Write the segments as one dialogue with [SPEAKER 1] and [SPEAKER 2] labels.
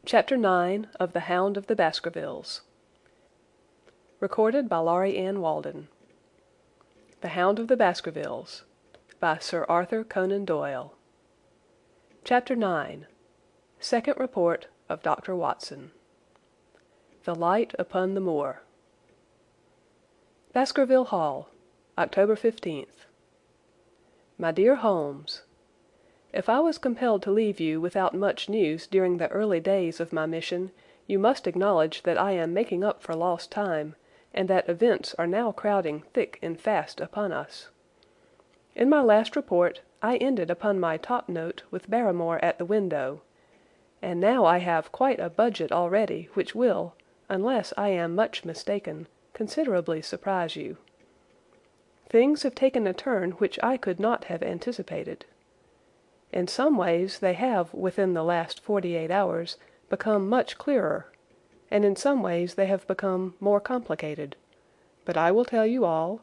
[SPEAKER 1] Chapter 9 of The Hound of the Baskervilles. Recorded by Laurie Ann Walden. The Hound of the Baskervilles, by Sir Arthur Conan Doyle. Chapter 9. Second Report of Dr. Watson. The Light upon the Moor. Baskerville Hall, October 15th. My dear Holmes, if I was compelled to leave you without much news during the early days of my mission, you must acknowledge that I am making up for lost time, and that events are now crowding thick and fast upon us. In my last report, I ended upon my top note with Barrymore at the window, and now I have quite a budget already which will, unless I am much mistaken, considerably surprise you. Things have taken a turn which I could not have anticipated. In some ways they have, within the last 48 hours, become much clearer, and in some ways they have become more complicated. But I will tell you all,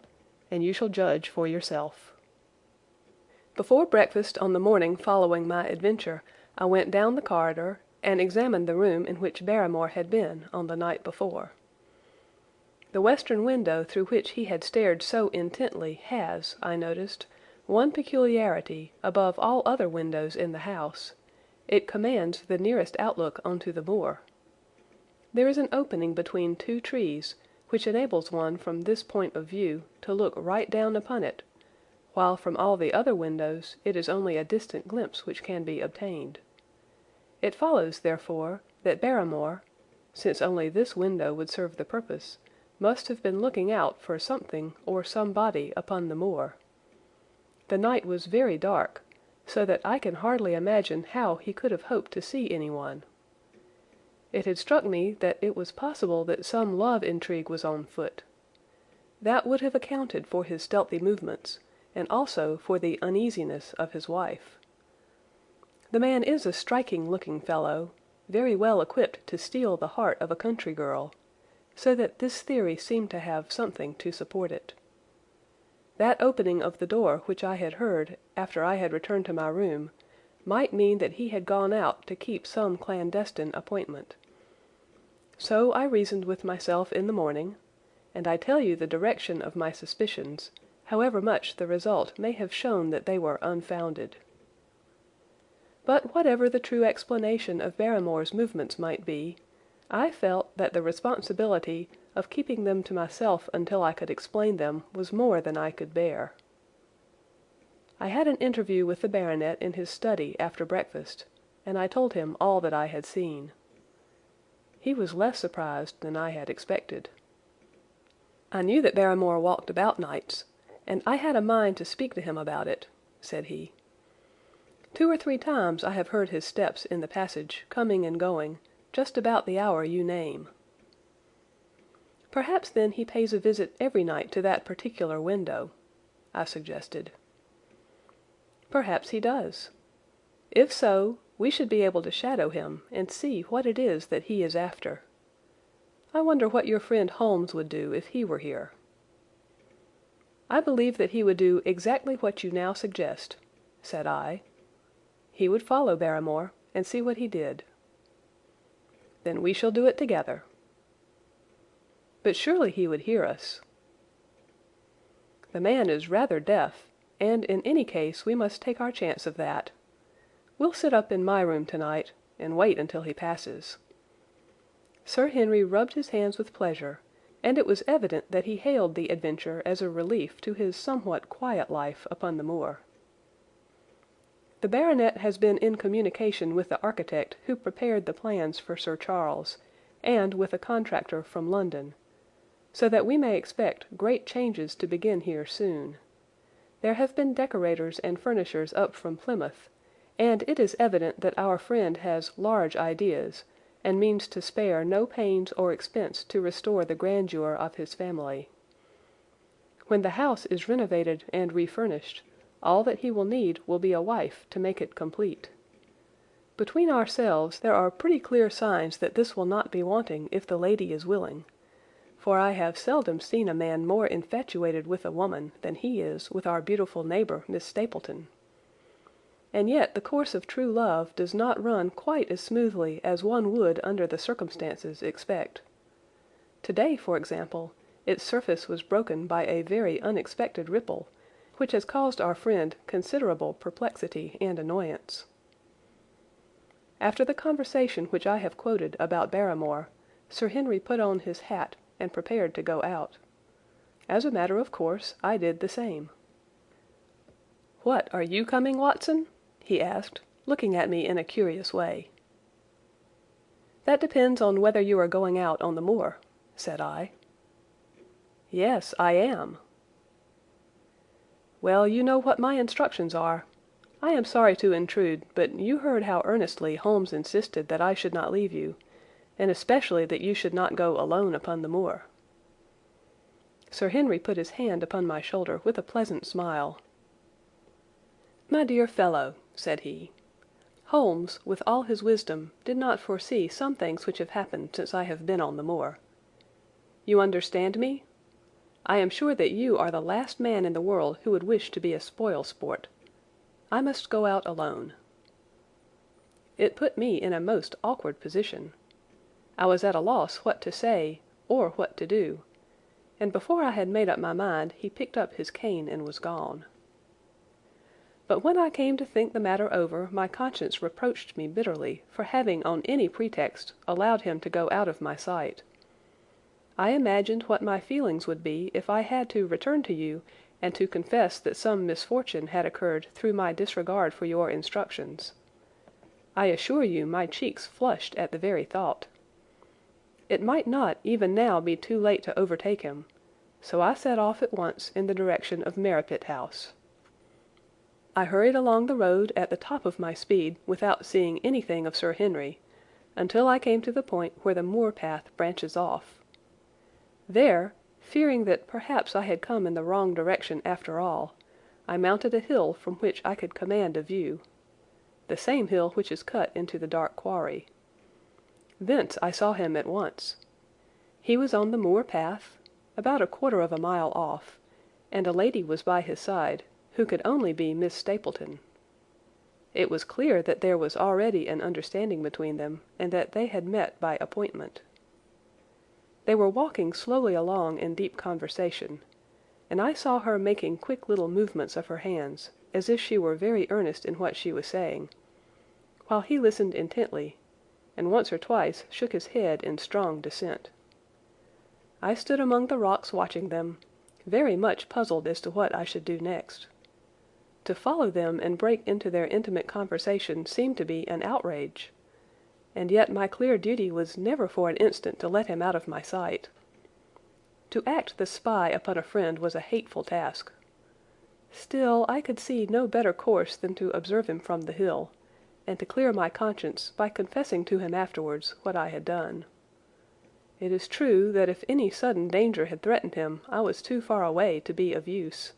[SPEAKER 1] and you shall judge for yourself. Before breakfast on the morning following my adventure, I went down the corridor and examined the room in which Barrymore had been on the night before. The western window through which he had stared so intently has, I noticed, one peculiarity above all other windows in the house. It commands the nearest outlook onto the moor. There is an opening between two trees which enables one from this point of view to look right down upon it, while from all the other windows it is only a distant glimpse which can be obtained. It follows, therefore, that Barrymore, since only this window would serve the purpose, must have been looking out for something or somebody upon the moor. The night was very dark, so that I can hardly imagine how he could have hoped to see anyone. It had struck me that it was possible that some love intrigue was on foot. That would have accounted for his stealthy movements, and also for the uneasiness of his wife. The man is a striking-looking fellow, very well equipped to steal the heart of a country girl, so that this theory seemed to have something to support it. That opening of the door which I had heard after I had returned to my room might mean that he had gone out to keep some clandestine appointment. So I reasoned with myself in the morning, and I tell you the direction of my suspicions, however much the result may have shown that they were unfounded. But whatever the true explanation of Barrymore's movements might be, I felt that the responsibility of keeping them to myself until I could explain them was more than I could bear. I had an interview with the baronet in his study after breakfast, and I told him all that I had seen. He was less surprised than I had expected. "I knew that Barrymore walked about nights, and I had a mind to speak to him about it," said he. "2 or 3 times I have heard his steps in the passage, coming and going, just about the hour you name." "Perhaps then he pays a visit every night to that particular window," I suggested. "Perhaps he does. If so, we should be able to shadow him and see what it is that he is after. I wonder what your friend Holmes would do if he were here." "I believe that he would do exactly what you now suggest," said I. "He would follow Barrymore and see what he did." "Then we shall do it together." "But surely he would hear us." "The man is rather deaf, and in any case we must take our chance of that. We'll sit up in my room tonight, and wait until he passes." Sir Henry rubbed his hands with pleasure, and it was evident that he hailed the adventure as a relief to his somewhat quiet life upon the moor. "The baronet has been in communication with the architect who prepared the plans for Sir Charles, and with a contractor from London, so that we may expect great changes to begin here soon. There have been decorators and furnishers up from Plymouth, and it is evident that our friend has large ideas, and means to spare no pains or expense to restore the grandeur of his family. When the house is renovated and refurnished, all that he will need will be a wife to make it complete. Between ourselves, there are pretty clear signs that this will not be wanting if the lady is willing, for I have seldom seen a man more infatuated with a woman than he is with our beautiful neighbour, Miss Stapleton. and yet the course of true love does not run quite as smoothly as one would under the circumstances expect. Today, for example, its surface was broken by a very unexpected ripple, which has caused our friend considerable perplexity and annoyance. After the conversation which I have quoted about Barrymore, Sir Henry put on his hat and prepared to go out. As a matter of course, I did the same. "What, are you coming, Watson?" he asked, looking at me in a curious way. "That depends on whether you are going out on the moor," said I. "Yes, I am." "Well, you know what my instructions are. I am sorry to intrude, but you heard how earnestly Holmes insisted that I should not leave you, and especially that you should not go alone upon the moor." Sir Henry put his hand upon my shoulder with a pleasant smile. "My dear fellow," said he, "Holmes, with all his wisdom, did not foresee some things which have happened since I have been on the moor. You understand me? I am sure that you are the last man in the world who would wish to be a spoil sport. I must go out alone." It put me in a most awkward position. I was at a loss what to say or what to do, and before I had made up my mind he picked up his cane and was gone. But when I came to think the matter over, my conscience reproached me bitterly for having on any pretext allowed him to go out of my sight. I imagined what my feelings would be if I had to return to you and to confess that some misfortune had occurred through my disregard for your instructions. I assure you my cheeks flushed at the very thought. It might not even now be too late to overtake him, so I set off at once in the direction of Merripit House. I hurried along the road at the top of my speed without seeing anything of Sir Henry, until I came to the point where the moor path branches off. There, fearing that perhaps I had come in the wrong direction after all, I mounted a hill from which I could command a view, the same hill which is cut into the dark quarry. Thence I saw him at once. He was on the moor path, about a quarter of a mile off, and a lady was by his side, who could only be Miss Stapleton. It was clear that there was already an understanding between them, and that they had met by appointment. They were walking slowly along in deep conversation, and I saw her making quick little movements of her hands, as if she were very earnest in what she was saying, while he listened intently, and once or twice shook his head in strong dissent. I stood among the rocks watching them, very much puzzled as to what I should do next. To follow them and break into their intimate conversation seemed to be an outrage, and yet my clear duty was never for an instant to let him out of my sight. To act the spy upon a friend was a hateful task. Still, I could see no better course than to observe him from the hill, and to clear my conscience by confessing to him afterwards what I had done. It is true that if any sudden danger had threatened him, I was too far away to be of use,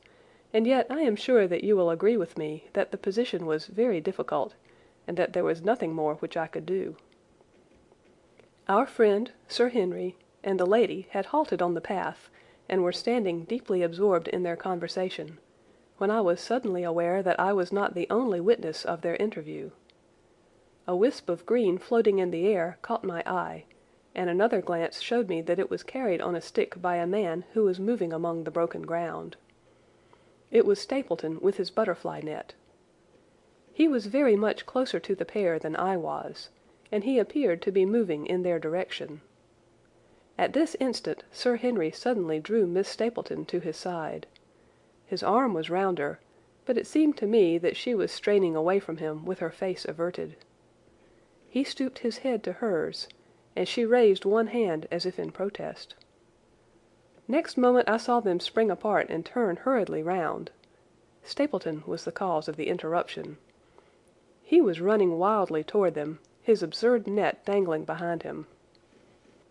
[SPEAKER 1] and yet I am sure that you will agree with me that the position was very difficult, and that there was nothing more which I could do. Our friend, Sir Henry, and the lady had halted on the path, and were standing deeply absorbed in their conversation, when I was suddenly aware that I was not the only witness of their interview. A wisp of green floating in the air caught my eye, and another glance showed me that it was carried on a stick by a man who was moving among the broken ground. It was Stapleton with his butterfly net. He was very much closer to the pair than I was, and he appeared to be moving in their direction. At this instant Sir Henry suddenly drew Miss Stapleton to his side. His arm was round her, but it seemed to me that she was straining away from him with her face averted. He stooped his head to hers, and she raised one hand as if in protest. Next moment I saw them spring apart and turn hurriedly round. Stapleton was the cause of the interruption. He was running wildly toward them, his absurd net dangling behind him.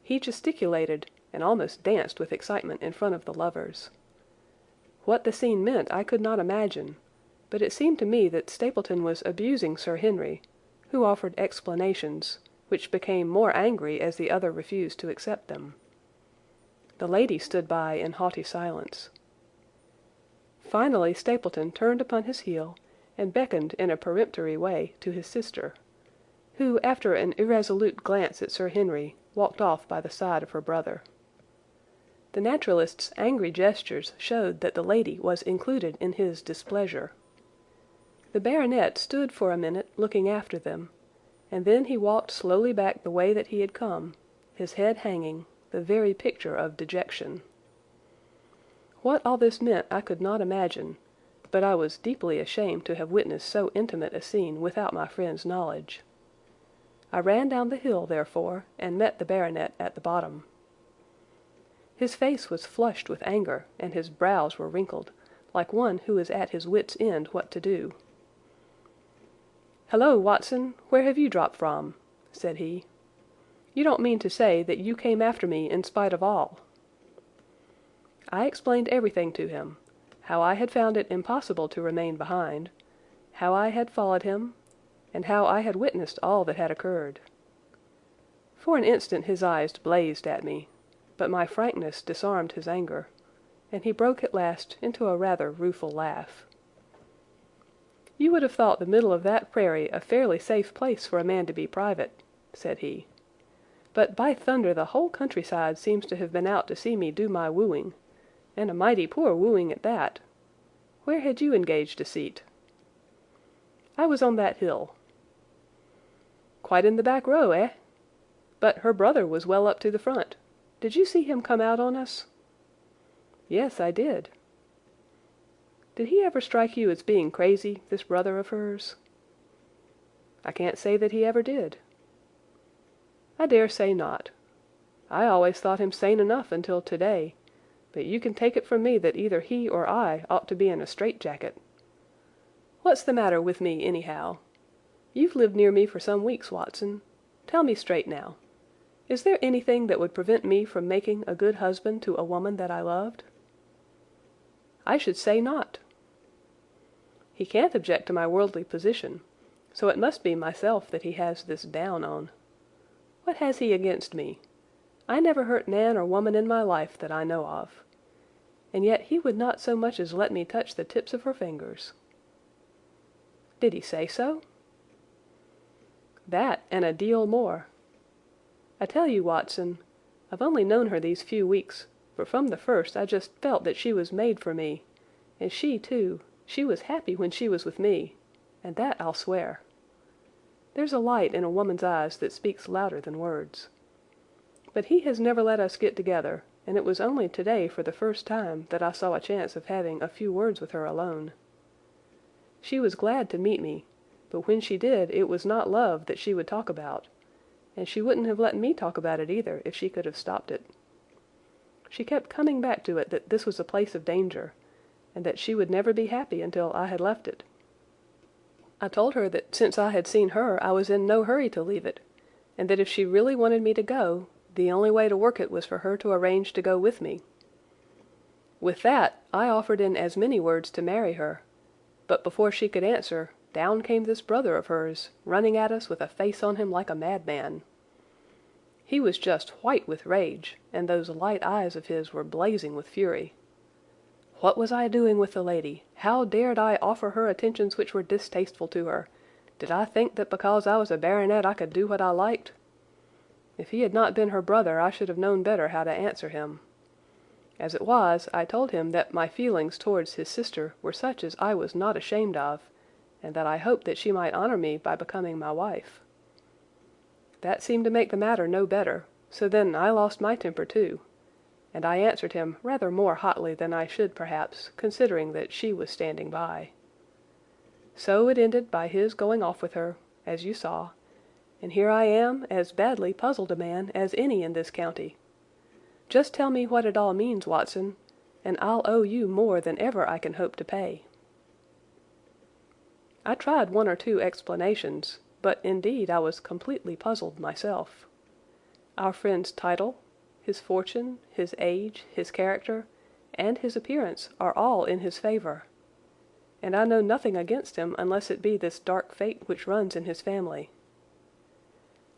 [SPEAKER 1] He gesticulated and almost danced with excitement in front of the lovers. What the scene meant I could not imagine, but it seemed to me that Stapleton was abusing Sir Henry, who offered explanations, which became more angry as the other refused to accept them. The lady stood by in haughty silence. Finally Stapleton turned upon his heel and beckoned in a peremptory way to his sister, who, after an irresolute glance at Sir Henry, walked off by the side of her brother. The naturalist's angry gestures showed that the lady was included in his displeasure. The baronet stood for a minute looking after them, and then he walked slowly back the way that he had come, his head hanging, the very picture of dejection. What all this meant I could not imagine, but I was deeply ashamed to have witnessed so intimate a scene without my friend's knowledge. I ran down the hill, therefore, and met the baronet at the bottom. His face was flushed with anger, and his brows were wrinkled, like one who is at his wits' end what to do. "Hello, Watson, where have you dropped from?" said he. "You don't mean to say that you came after me in spite of all?" I explained everything to him, how I had found it impossible to remain behind, how I had followed him, and how I had witnessed all that had occurred. For an instant his eyes blazed at me, but my frankness disarmed his anger, and he broke at last into a rather rueful laugh. "You would have thought the middle of that prairie a fairly safe place for a man to be private," said he. "But by thunder the whole countryside seems to have been out to see me do my wooing, and a mighty poor wooing at that. Where had you engaged a seat?" "I was on that hill." "Quite in the back row, eh? But her brother was well up to the front. Did you see him come out on us?" "Yes, I did." "Did he ever strike you as being crazy, this brother of hers?" "I can't say that he ever did." "I dare say not. I always thought him sane enough until today, but you can take it from me that either he or I ought to be in a straitjacket. What's the matter with me, anyhow? You've lived near me for some weeks, Watson. Tell me straight now. Is there anything that would prevent me from making a good husband to a woman that I loved?" "I should say not." "He can't object to my worldly position, so it must be myself that he has this down on. What has he against me? I never hurt man or woman in my life that I know of. And yet he would not so much as let me touch the tips of her fingers." "Did he say so?" "That, and a deal more. I tell you, Watson, I've only known her these few weeks, but from the first I just felt that she was made for me, and she, too, she was happy when she was with me, and that I'll swear. There's a light in a woman's eyes that speaks louder than words. But he has never let us get together, and it was only today for the first time that I saw a chance of having a few words with her alone. She was glad to meet me, but when she did it was not love that she would talk about, and she wouldn't have let me talk about it either if she could have stopped it. She kept coming back to it that this was a place of danger, and that she would never be happy until I had left it. I told her that since I had seen her I was in no hurry to leave it, and that if she really wanted me to go, the only way to work it was for her to arrange to go with me. With that I offered in as many words to marry her, but before she could answer, down came this brother of hers, running at us with a face on him like a madman. He was just white with rage, and those light eyes of his were blazing with fury. What was I doing with the lady? How dared I offer her attentions which were distasteful to her? Did I think that because I was a baronet I could do what I liked? If he had not been her brother I should have known better how to answer him. As it was, I told him that my feelings towards his sister were such as I was not ashamed of, and that I hoped that she might honor me by becoming my wife. That seemed to make the matter no better, so then I lost my temper too, and I answered him rather more hotly than I should perhaps, considering that she was standing by. So it ended by his going off with her, as you saw, and here I am, as badly puzzled a man as any in this county. Just tell me what it all means, Watson, and I'll owe you more than ever I can hope to pay." I tried one or two explanations, but indeed I was completely puzzled myself. Our friend's title, his fortune, his age, his character, and his appearance are all in his favour, and I know nothing against him unless it be this dark fate which runs in his family.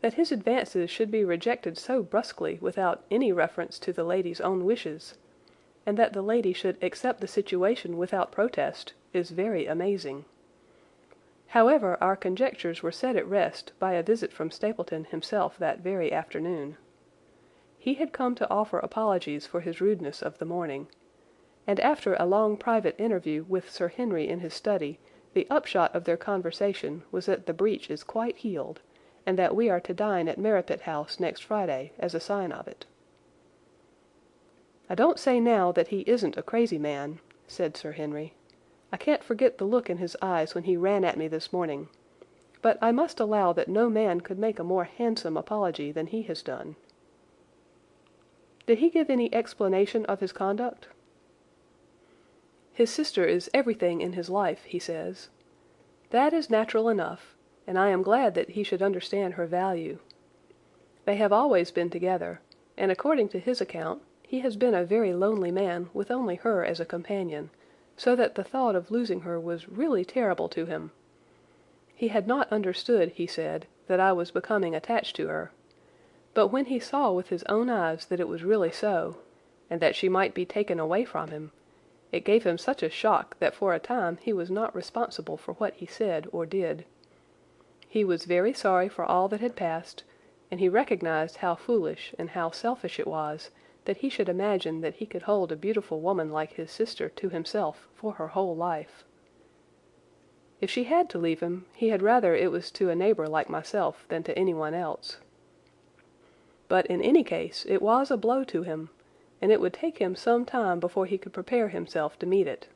[SPEAKER 1] That his advances should be rejected so brusquely without any reference to the lady's own wishes, and that the lady should accept the situation without protest, is very amazing. However, our conjectures were set at rest by a visit from Stapleton himself that very afternoon. He had come to offer apologies for his rudeness of the morning, and after a long private interview with Sir Henry in his study, the upshot of their conversation was that the breach is quite healed, and that we are to dine at Merripit House next Friday as a sign of it. "I don't say now that he isn't a crazy man," said Sir Henry. "I can't forget the look in his eyes when he ran at me this morning, but I must allow that no man could make a more handsome apology than he has done." "Did he give any explanation of his conduct?" "His sister is everything in his life, he says. That is natural enough, and I am glad that he should understand her value. They have always been together, and according to his account, he has been a very lonely man with only her as a companion, so that the thought of losing her was really terrible to him. He had not understood, he said, that I was becoming attached to her, but when he saw with his own eyes that it was really so, and that she might be taken away from him, it gave him such a shock that for a time he was not responsible for what he said or did. He was very sorry for all that had passed, and he recognized how foolish and how selfish it was that he should imagine that he could hold a beautiful woman like his sister to himself for her whole life. If she had to leave him, he had rather it was to a neighbor like myself than to anyone else. But in any case it was a blow to him, and it would take him some time before he could prepare himself to meet it.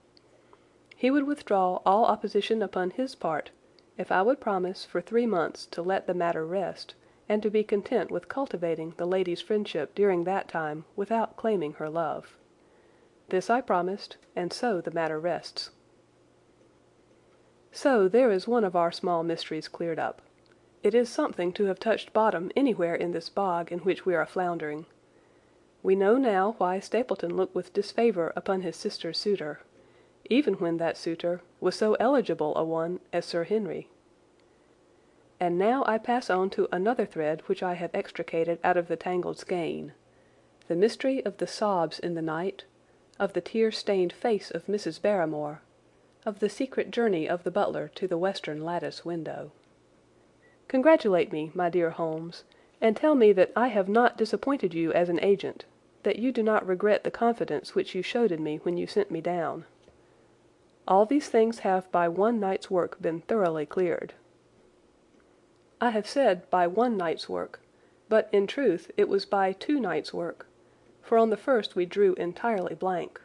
[SPEAKER 1] He would withdraw all opposition upon his part if I would promise for 3 months to let the matter rest, and to be content with cultivating the lady's friendship during that time without claiming her love. This I promised, and so the matter rests. So there is one of our small mysteries cleared up. It is something to have touched bottom anywhere in this bog in which we are floundering. We know now why Stapleton looked with disfavour upon his sister's suitor, even when that suitor was so eligible a one as Sir Henry. And now I pass on to another thread which I have extricated out of the tangled skein, the mystery of the sobs in the night, of the tear-stained face of Mrs. Barrymore, of the secret journey of the butler to the western lattice window. Congratulate me, my dear Holmes, and tell me that I have not disappointed you as an agent, that you do not regret the confidence which you showed in me when you sent me down. All these things have by one night's work been thoroughly cleared. I have said by one night's work, but in truth it was by 2 nights' work, for on the first we drew entirely blank.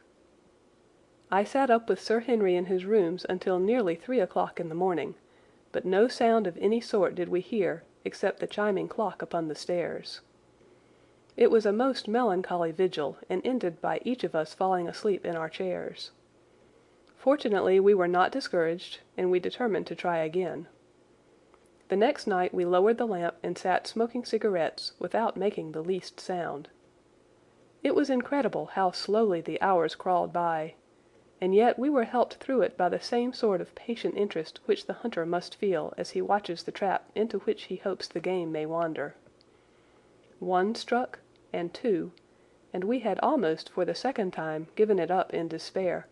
[SPEAKER 1] I sat up with Sir Henry in his rooms until nearly 3 o'clock in the morning, but no sound of any sort did we hear except the chiming clock upon the stairs. It was a most melancholy vigil, and ended by each of us falling asleep in our chairs. Fortunately we were not discouraged, and we determined to try again. The next night we lowered the lamp and sat smoking cigarettes without making the least sound. It was incredible how slowly the hours crawled by, and yet we were helped through it by the same sort of patient interest which the hunter must feel as he watches the trap into which he hopes the game may wander. 1 struck, and 2, and we had almost for the second time given it up in despair,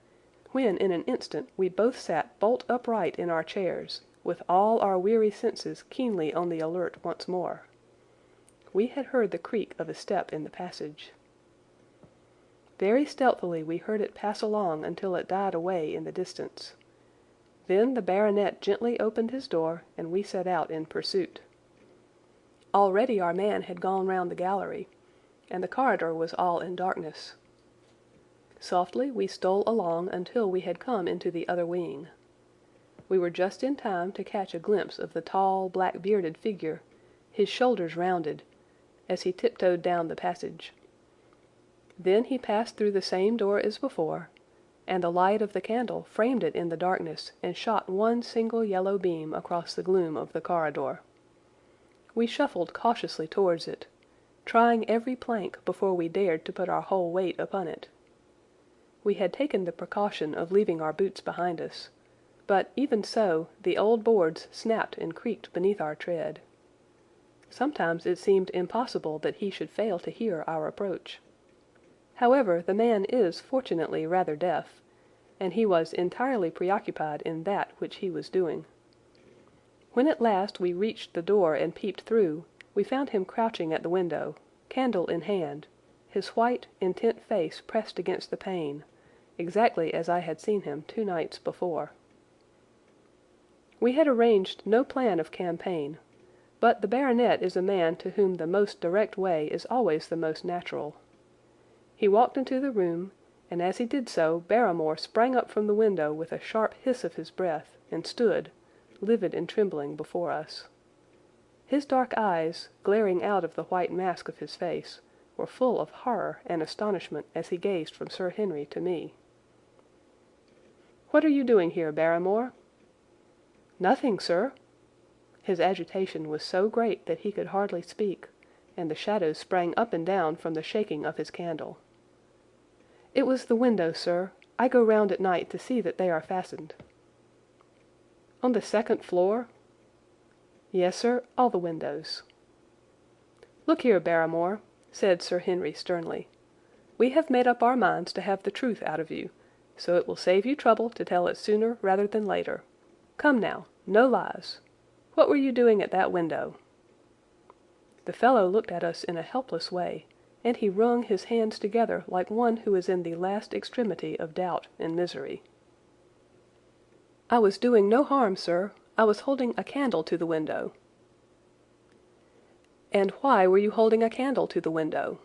[SPEAKER 1] when in an instant we both sat bolt upright in our chairs, with all our weary senses keenly on the alert once more. We had heard the creak of a step in the passage. Very stealthily we heard it pass along until it died away in the distance. Then the baronet gently opened his door, and we set out in pursuit. Already our man had gone round the gallery, and the corridor was all in darkness. Softly we stole along until we had come into the other wing. We were just in time to catch a glimpse of the tall, black-bearded figure, his shoulders rounded, as he tiptoed down the passage. Then he passed through the same door as before, and the light of the candle framed it in the darkness and shot one single yellow beam across the gloom of the corridor. We shuffled cautiously towards it, trying every plank before we dared to put our whole weight upon it. We had taken the precaution of leaving our boots behind us, but even so the old boards snapped and creaked beneath our tread. Sometimes it seemed impossible that he should fail to hear our approach. However, the man is fortunately rather deaf, and he was entirely preoccupied in that which he was doing. When at last we reached the door and peeped through, we found him crouching at the window, candle in hand, his white, intent face pressed against the pane, exactly as I had seen him 2 nights before. We had arranged no plan of campaign, but the baronet is a man to whom the most direct way is always the most natural. He walked into the room, and as he did so Barrymore sprang up from the window with a sharp hiss of his breath and stood, livid and trembling, before us. His dark eyes, glaring out of the white mask of his face, were full of horror and astonishment as he gazed from Sir Henry to me. "What are you doing here, Barrymore?" "Nothing, sir." His agitation was so great that he could hardly speak, and the shadows sprang up and down from the shaking of his candle. "It was the window, sir. I go round at night to see that they are fastened." "On the 2nd floor?" "Yes, sir, all the windows." "Look here, Barrymore," said Sir Henry sternly. "We have made up our minds to have the truth out of you, so it will save you trouble to tell it sooner rather than later. Come now, no lies. What were you doing at that window?" The fellow looked at us in a helpless way, and he wrung his hands together like one who is in the last extremity of doubt and misery. "I was doing no harm, sir. I was holding a candle to the window." "And why were you holding a candle to the window?"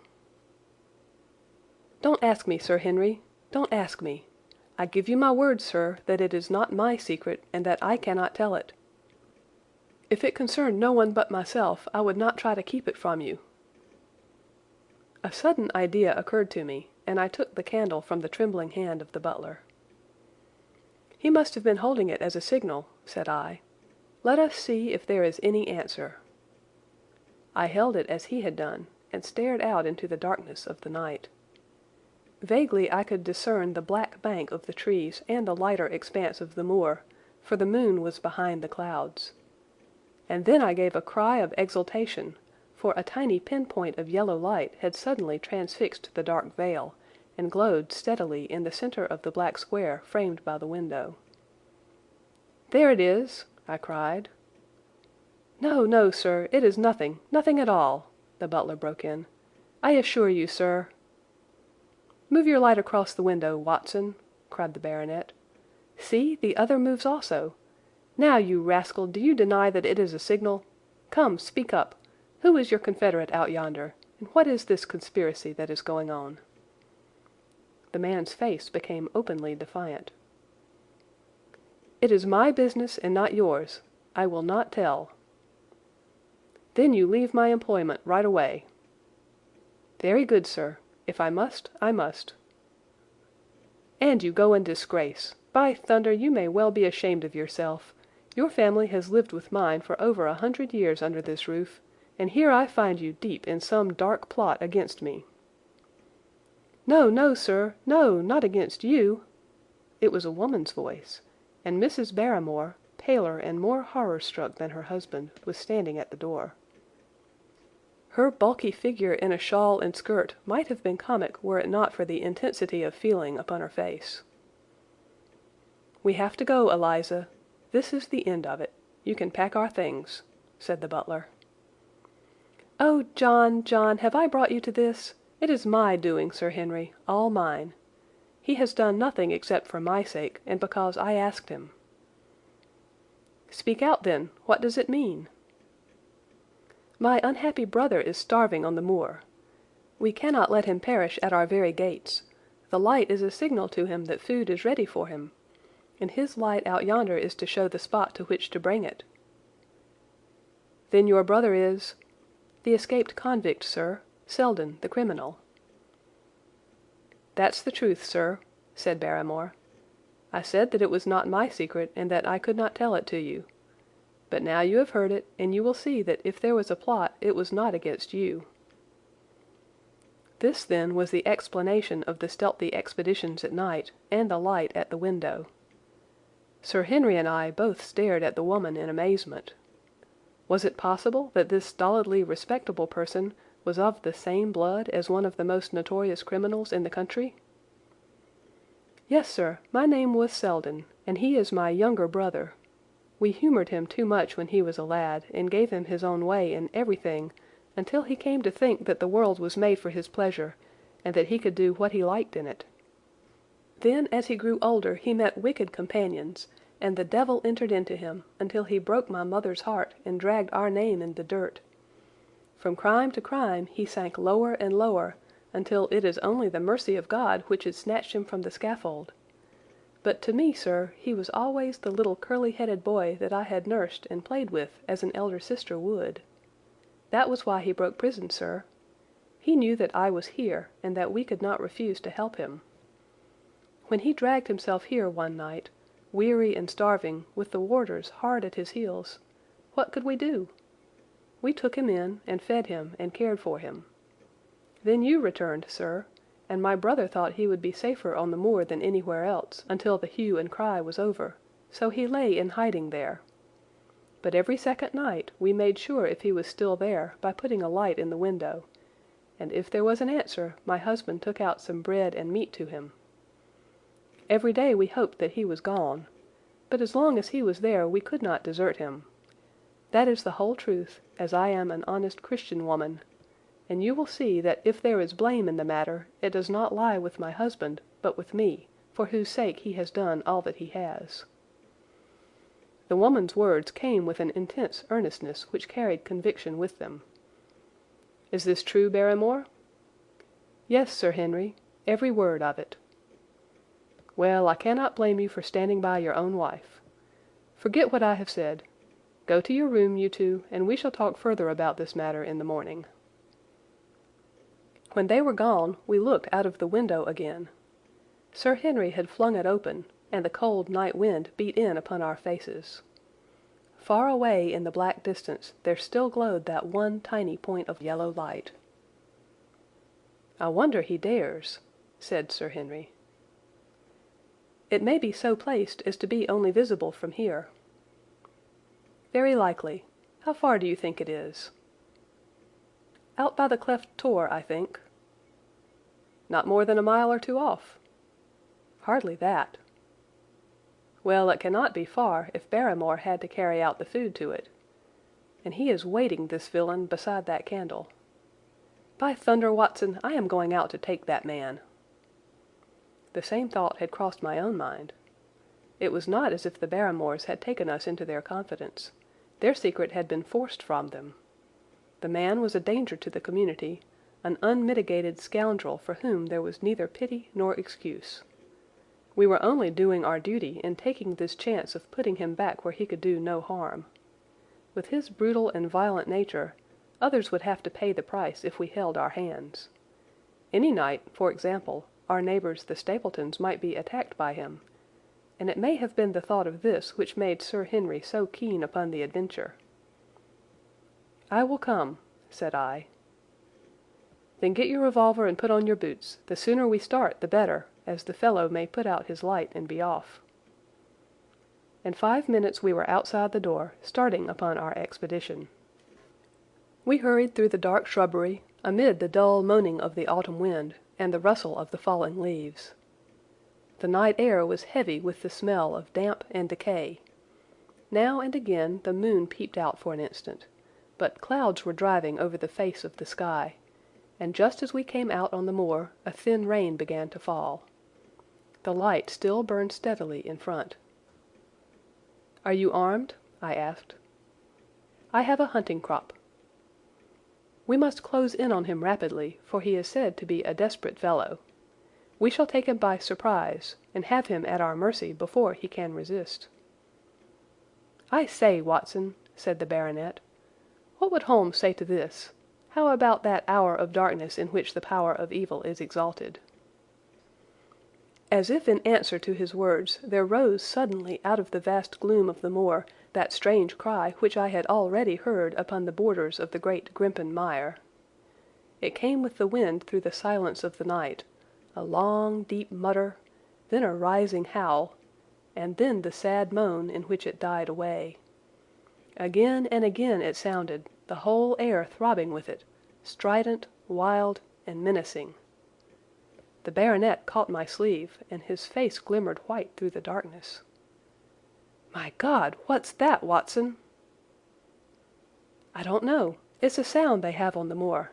[SPEAKER 1] "Don't ask me, Sir Henry. Don't ask me. I give you my word, sir, that it is not my secret and that I cannot tell it. If it concerned no one but myself, I would not try to keep it from you." A sudden idea occurred to me, and I took the candle from the trembling hand of the butler. "He must have been holding it as a signal," said I. "Let us see if there is any answer." I held it as he had done, and stared out into the darkness of the night. Vaguely I could discern the black bank of the trees and the lighter expanse of the moor, for the moon was behind the clouds. And then I gave a cry of exultation, for a tiny pinpoint of yellow light had suddenly transfixed the dark veil, and glowed steadily in the centre of the black square framed by the window. "There it is!" I cried. "No, no, sir, it is nothing, nothing at all," the butler broke in. "I assure you, sir—" "Move your light across the window, Watson," cried the baronet. "See, the other moves also. Now, you rascal, do you deny that it is a signal? Come, speak up. Who is your confederate out yonder, and what is this conspiracy that is going on?" The man's face became openly defiant. "It is my business and not yours. I will not tell." "Then you leave my employment right away." "Very good, sir. If I must, I must." "And you go in disgrace. By thunder, you may well be ashamed of yourself. Your family has lived with mine for over 100 years under this roof, and here I find you deep in some dark plot against me." "No, no, sir, no, not against you." It was a woman's voice, and Mrs. Barrymore, paler and more horror-struck than her husband, was standing at the door. Her bulky figure in a shawl and skirt might have been comic were it not for the intensity of feeling upon her face. "We have to go, Eliza. This is the end of it. You can pack our things," said the butler. "Oh, John, John, have I brought you to this? It is my doing, Sir Henry, all mine. He has done nothing except for my sake, and because I asked him." "Speak out, then. What does it mean?" "My unhappy brother is starving on the moor. We cannot let him perish at our very gates. The light is a signal to him that food is ready for him, and his light out yonder is to show the spot to which to bring it." "Then your brother is—" "The escaped convict, sir. Selden, the criminal." "That's the truth, sir," said Barrymore. "I said that it was not my secret and that I could not tell it to you. But now you have heard it, and you will see that if there was a plot it was not against you." This, then, was the explanation of the stealthy expeditions at night and the light at the window. Sir Henry and I both stared at the woman in amazement. Was it possible that this stolidly respectable person was of the same blood as one of the most notorious criminals in the country? "Yes, sir, my name was Selden, and he is my younger brother." We humoured him too much when he was a lad, and gave him his own way in everything until he came to think that the world was made for his pleasure, and that he could do what he liked in it. Then as he grew older he met wicked companions, and the devil entered into him until he broke my mother's heart and dragged our name in the dirt. From crime to crime he sank lower and lower, until it is only the mercy of God which has snatched him from the scaffold. But to me, sir, he was always the little curly-headed boy that I had nursed and played with as an elder sister would. That was why he broke prison, sir. He knew that I was here, and that we could not refuse to help him. When he dragged himself here one night, weary and starving, with the warders hard at his heels, what could we do? We took him in, and fed him, and cared for him. Then you returned, sir, and my brother thought he would be safer on the moor than anywhere else, until the hue and cry was over, so he lay in hiding there. But every second night we made sure if he was still there by putting a light in the window, and if there was an answer, my husband took out some bread and meat to him. Every day we hoped that he was gone, but as long as he was there we could not desert him. That is the whole truth, as I am an honest Christian woman, and you will see that if there is blame in the matter, it does not lie with my husband, but with me, for whose sake he has done all that he has." The woman's words came with an intense earnestness which carried conviction with them. "Is this true, Barrymore?" "Yes, Sir Henry, every word of it." "Well, I cannot blame you for standing by your own wife. Forget what I have said. Go to your room, you two, and we shall talk further about this matter in the morning." When they were gone, we looked out of the window again. Sir Henry had flung it open, and the cold night wind beat in upon our faces. Far away in the black distance there still glowed that one tiny point of yellow light. "I wonder he dares," said Sir Henry. "It may be so placed as to be only visible from here." "Very likely. How far do you think it is?" "Out by the cleft tor, I think." "Not more than a mile or two off." "Hardly that." "Well, it cannot be far if Barrymore had to carry out the food to it. And he is waiting, this villain, beside that candle. By thunder, Watson, I am going out to take that man." The same thought had crossed my own mind. It was not as if the Barrymores had taken us into their confidence. Their secret had been forced from them. The man was a danger to the community, an unmitigated scoundrel for whom there was neither pity nor excuse. We were only doing our duty in taking this chance of putting him back where he could do no harm. With his brutal and violent nature, others would have to pay the price if we held our hands. Any night, for example, our neighbours the Stapletons might be attacked by him, and it may have been the thought of this which made Sir Henry so keen upon the adventure. "I will come," said I. "Then get your revolver and put on your boots. The sooner we start the better, as the fellow may put out his light and be off." In 5 minutes we were outside the door, starting upon our expedition. We hurried through the dark shrubbery, amid the dull moaning of the autumn wind and the rustle of the falling leaves. The night air was heavy with the smell of damp and decay. Now and again the moon peeped out for an instant, but clouds were driving over the face of the sky, and just as we came out on the moor a thin rain began to fall. The light still burned steadily in front. "Are you armed?" I asked. "I have a hunting crop." "We must close in on him rapidly, for he is said to be a desperate fellow. We shall take him by surprise, and have him at our mercy before he can resist." "I say, Watson," said the baronet, "what would Holmes say to this? How about that hour of darkness in which the power of evil is exalted?" As if in answer to his words, there rose suddenly out of the vast gloom of the moor that strange cry which I had already heard upon the borders of the great Grimpen Mire. It came with the wind through the silence of the night, a long, deep mutter, then a rising howl, and then the sad moan in which it died away. Again and again it sounded, the whole air throbbing with it, strident, wild, and menacing. The baronet caught my sleeve, and his face glimmered white through the darkness. "My God, what's that, Watson?" "I don't know. It's a sound they have on the moor.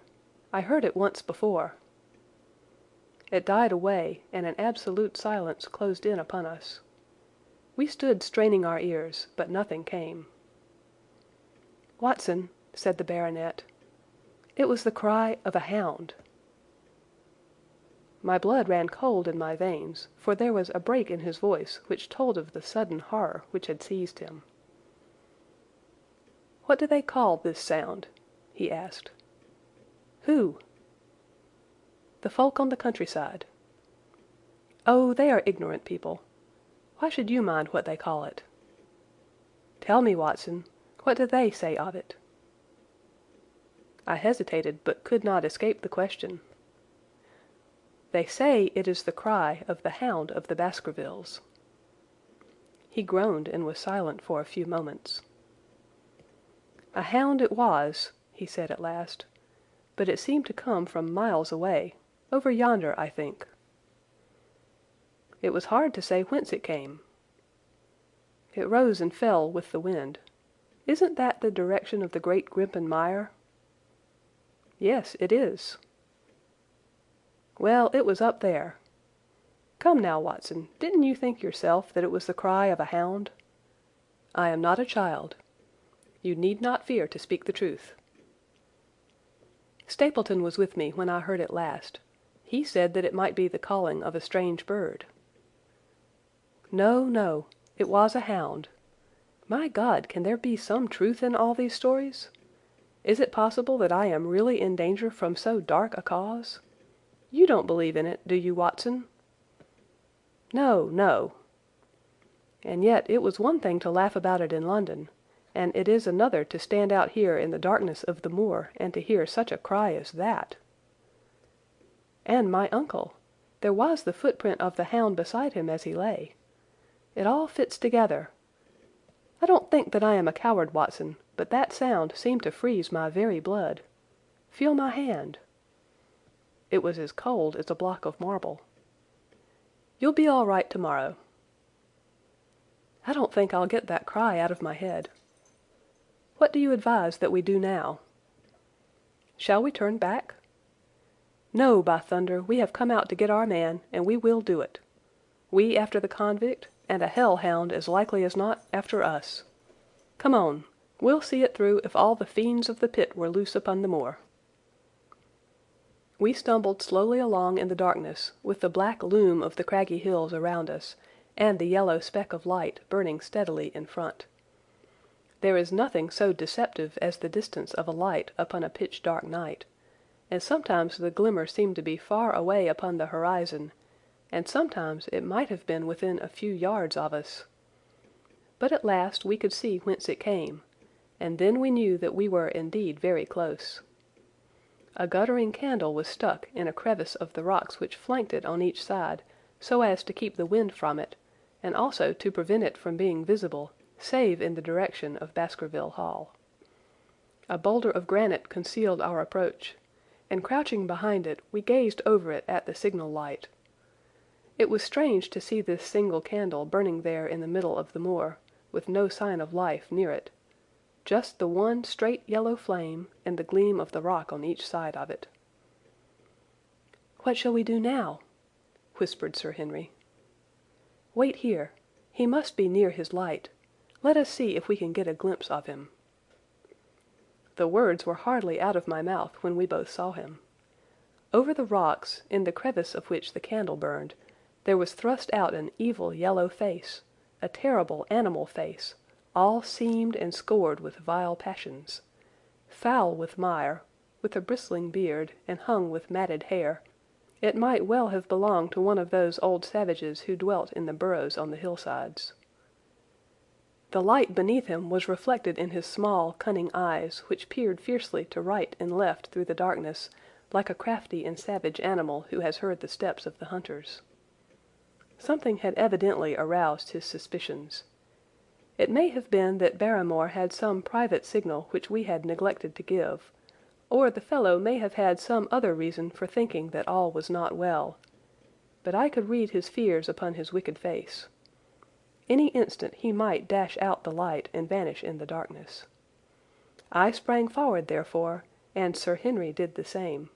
[SPEAKER 1] I heard it once before." It died away, and an absolute silence closed in upon us. We stood straining our ears, but nothing came. "Watson," said the baronet, "it was the cry of a hound." My blood ran cold in my veins, for there was a break in his voice which told of the sudden horror which had seized him. "What do they call this sound?" he asked. "Who?" "The folk on the countryside." "Oh, they are ignorant people. Why should you mind what they call it?" "Tell me, Watson, what do they say of it?" I hesitated, but could not escape the question. "They say it is the cry of the Hound of the Baskervilles." He groaned and was silent for a few moments. "A hound it was," he said at last, "but it seemed to come from miles away, over yonder, I think." "It was hard to say whence it came." "It rose and fell with the wind. Isn't that the direction of the great Grimpen Mire?" "Yes, it is." "Well, it was up there. Come now, Watson, didn't you think yourself that it was the cry of a hound? I am not a child. You need not fear to speak the truth." "Stapleton was with me when I heard it last. He said that it might be the calling of a strange bird." "No, no, it was a hound. My God, can there be some truth in all these stories? Is it possible that I am really in danger from so dark a cause? You don't believe in it, do you, Watson?" "No, no." "And yet it was one thing to laugh about it in London, and it is another to stand out here in the darkness of the moor and to hear such a cry as that." "And my uncle. There was the footprint of the hound beside him as he lay. It all fits together. I don't think that I am a coward, Watson, but that sound seemed to freeze my very blood. Feel my hand." It was as cold as a block of marble. "You'll be all right tomorrow." "I don't think I'll get that cry out of my head. What do you advise that we do now?" "Shall we turn back?" "No, by thunder, we have come out to get our man, and we will do it. We after the convict, and a hell-hound as likely as not after us. Come on, we'll see it through if all the fiends of the pit were loose upon the moor." We stumbled slowly along in the darkness, with the black loom of the craggy hills around us, and the yellow speck of light burning steadily in front. There is nothing so deceptive as the distance of a light upon a pitch-dark night, and sometimes the glimmer seemed to be far away upon the horizon, and sometimes it might have been within a few yards of us. But at last we could see whence it came, and then we knew that we were indeed very close. A guttering candle was stuck in a crevice of the rocks which flanked it on each side, so as to keep the wind from it, and also to prevent it from being visible, save in the direction of Baskerville Hall. A boulder of granite concealed our approach, and crouching behind it, we gazed over it at the signal light. It was strange to see this single candle burning there in the middle of the moor, with no sign of life near it. Just the one straight yellow flame and the gleam of the rock on each side of it. "What shall we do now?" whispered Sir Henry. "Wait here. He must be near his light. Let us see if we can get a glimpse of him." The words were hardly out of my mouth when we both saw him. Over the rocks, in the crevice of which the candle burned, there was thrust out an evil yellow face, a terrible animal face, all seamed and scored with vile passions. Foul with mire, with a bristling beard, and hung with matted hair, it might well have belonged to one of those old savages who dwelt in the burrows on the hillsides. The light beneath him was reflected in his small, cunning eyes, which peered fiercely to right and left through the darkness, like a crafty and savage animal who has heard the steps of the hunters. Something had evidently aroused his suspicions. It may have been that Barrymore had some private signal which we had neglected to give, or the fellow may have had some other reason for thinking that all was not well, but I could read his fears upon his wicked face. Any instant he might dash out the light and vanish in the darkness. I sprang forward, therefore, and Sir Henry did the same.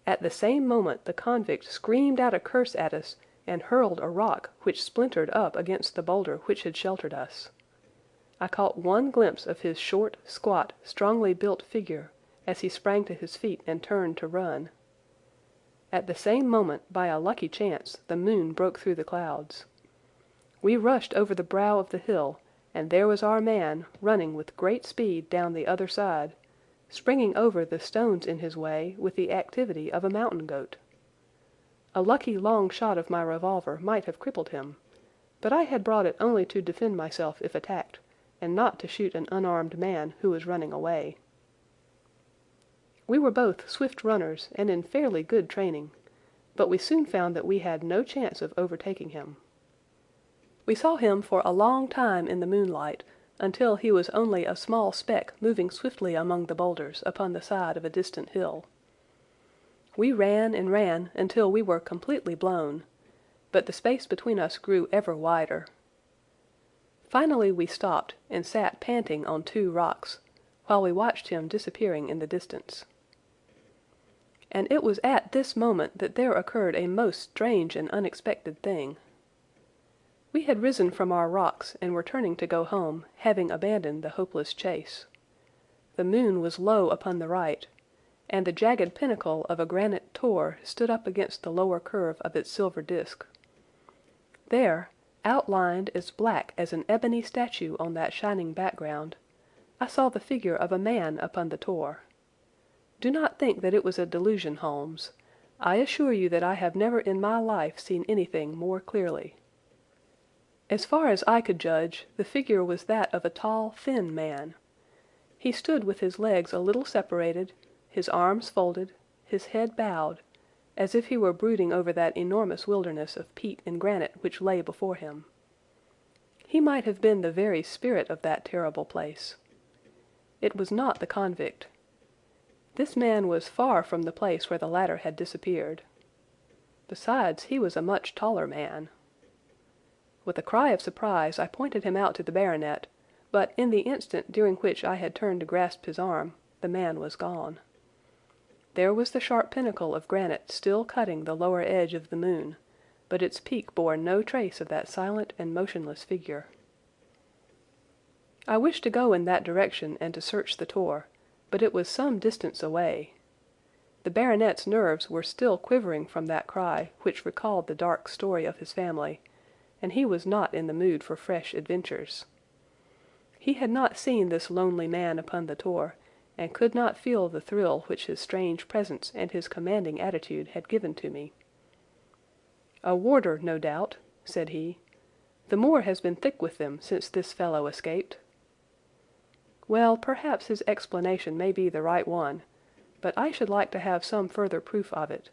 [SPEAKER 1] At the same moment the convict screamed out a curse at us and hurled a rock which splintered up against the boulder which had sheltered us. I caught one glimpse of his short, squat, strongly built figure as he sprang to his feet and turned to run. At the same moment, by a lucky chance, the moon broke through the clouds. We rushed over the brow of the hill, and there was our man, running with great speed down the other side, springing over the stones in his way with the activity of a mountain goat. A lucky long shot of my revolver might have crippled him, but I had brought it only to defend myself if attacked, and not to shoot an unarmed man who was running away. We were both swift runners and in fairly good training, but we soon found that we had no chance of overtaking him. We saw him for a long time in the moonlight, until he was only a small speck moving swiftly among the boulders upon the side of a distant hill. We ran and ran until we were completely blown, but the space between us grew ever wider. Finally we stopped and sat panting on two rocks, while we watched him disappearing in the distance. And it was at this moment that there occurred a most strange and unexpected thing. We had risen from our rocks and were turning to go home, having abandoned the hopeless chase. The moon was low upon the right, and the jagged pinnacle of a granite tor stood up against the lower curve of its silver disk. There, outlined as black as an ebony statue on that shining background, I saw the figure of a man upon the tor. Do not think that it was a delusion, Holmes. I assure you that I have never in my life seen anything more clearly. As far as I could judge, the figure was that of a tall, thin man. He stood with his legs a little separated, his arms folded, his head bowed, as if he were brooding over that enormous wilderness of peat and granite which lay before him. He might have been the very spirit of that terrible place. It was not the convict. This man was far from the place where the latter had disappeared. Besides, he was a much taller man. With a cry of surprise I pointed him out to the baronet, but in the instant during which I had turned to grasp his arm, the man was gone. There was the sharp pinnacle of granite still cutting the lower edge of the moon, but its peak bore no trace of that silent and motionless figure. I wished to go in that direction and to search the tor, but it was some distance away. The baronet's nerves were still quivering from that cry, which recalled the dark story of his family, and he was not in the mood for fresh adventures. He had not seen this lonely man upon the tor, and could not feel the thrill which his strange presence and his commanding attitude had given to me. "A warder, no doubt," said he. "The moor has been thick with them since this fellow escaped." Well, perhaps his explanation may be the right one, but I should like to have some further proof of it.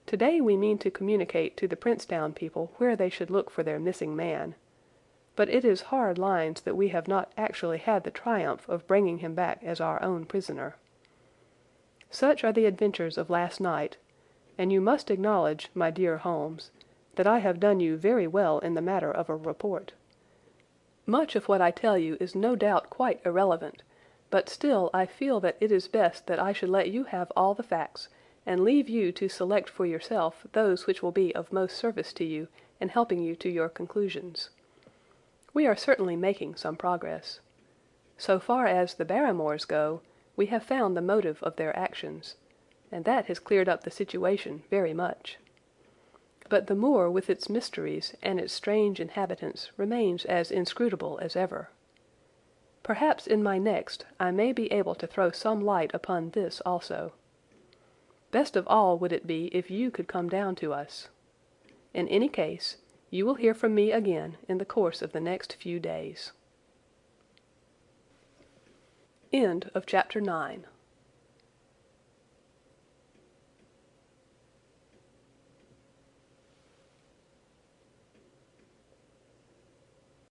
[SPEAKER 1] Today we mean to communicate to the Princetown people where they should look for their missing man, but it is hard lines that we have not actually had the triumph of bringing him back as our own prisoner. Such are the adventures of last night, and you must acknowledge, my dear Holmes, that I have done you very well in the matter of a report. Much of what I tell you is no doubt quite irrelevant, but still I feel that it is best that I should let you have all the facts, and leave you to select for yourself those which will be of most service to you in helping you to your conclusions. We are certainly making some progress. So far as the Barrymores go, we have found the motive of their actions, and that has cleared up the situation very much. But the moor with its mysteries and its strange inhabitants remains as inscrutable as ever. Perhaps in my next I may be able to throw some light upon this also. Best of all would it be if you could come down to us. In any case, you will hear from me again in the course of the next few days. End of Chapter 9.